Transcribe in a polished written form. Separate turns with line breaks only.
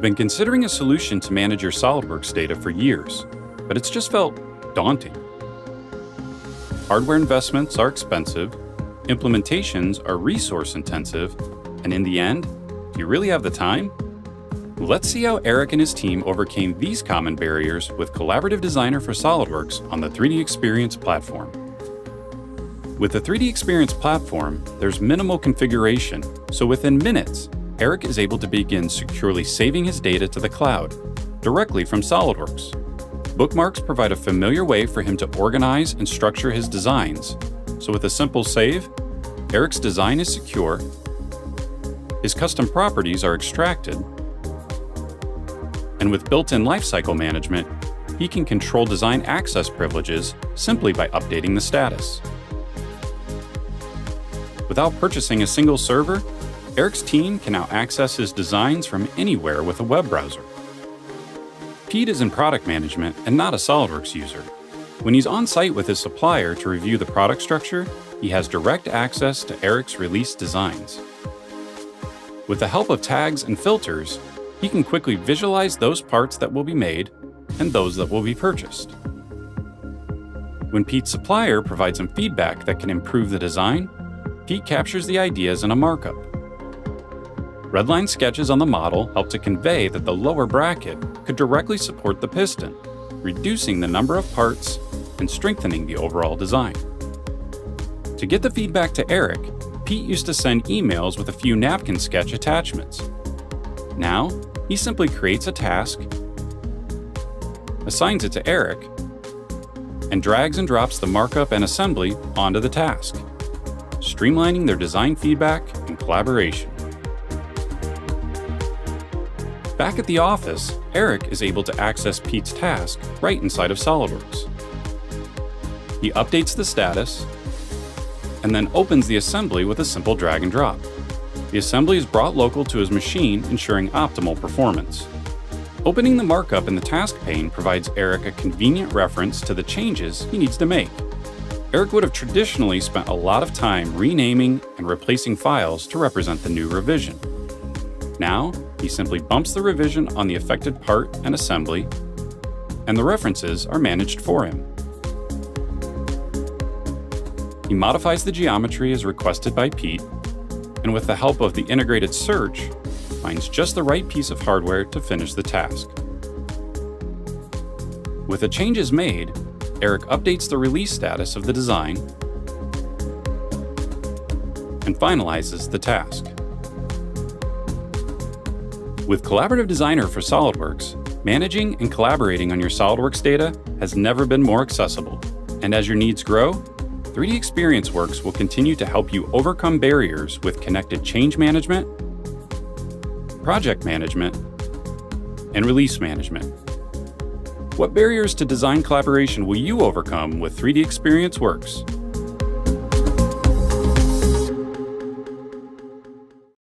You've been considering a solution to manage your SOLIDWORKS data for years, but it's just felt daunting. Hardware investments are expensive, implementations are resource-intensive, and in the end, do you really have the time? Let's see how Eric and his team overcame these common barriers with Collaborative Designer for SOLIDWORKS on the 3DEXPERIENCE platform. With the 3DEXPERIENCE platform, there's minimal configuration, so within minutes, Eric is able to begin securely saving his data to the cloud, directly from SOLIDWORKS. Bookmarks provide a familiar way for him to organize and structure his designs, so with a simple save, Eric's design is secure, his custom properties are extracted, and with built-in lifecycle management, he can control design access privileges simply by updating the status. Without purchasing a single server, Eric's team can now access his designs from anywhere with a web browser. Pete is in product management and not a SOLIDWORKS user. When he's on site with his supplier to review the product structure, he has direct access to Eric's released designs. With the help of tags and filters, he can quickly visualize those parts that will be made and those that will be purchased. When Pete's supplier provides him feedback that can improve the design, Pete captures the ideas in a markup. Redline sketches on the model help to convey that the lower bracket could directly support the piston, reducing the number of parts and strengthening the overall design. To get the feedback to Eric, Pete used to send emails with a few napkin sketch attachments. Now, he simply creates a task, assigns it to Eric, and drags and drops the markup and assembly onto the task, streamlining their design feedback and collaboration. Back at the office, Eric is able to access Pete's task right inside of SOLIDWORKS. He updates the status, and then opens the assembly with a simple drag and drop. The assembly is brought local to his machine, ensuring optimal performance. Opening the markup in the task pane provides Eric a convenient reference to the changes he needs to make. Eric would have traditionally spent a lot of time renaming and replacing files to represent the new revision. Now, he simply bumps the revision on the affected part and assembly, and the references are managed for him. He modifies the geometry as requested by Pete, and with the help of the integrated search, finds just the right piece of hardware to finish the task. With the changes made, Eric updates the release status of the design and finalizes the task. With Collaborative Designer for SOLIDWORKS, managing and collaborating on your SOLIDWORKS data has never been more accessible. And as your needs grow, 3DEXPERIENCE Works will continue to help you overcome barriers with connected change management, project management, and release management. What barriers to design collaboration will you overcome with 3DEXPERIENCE Works?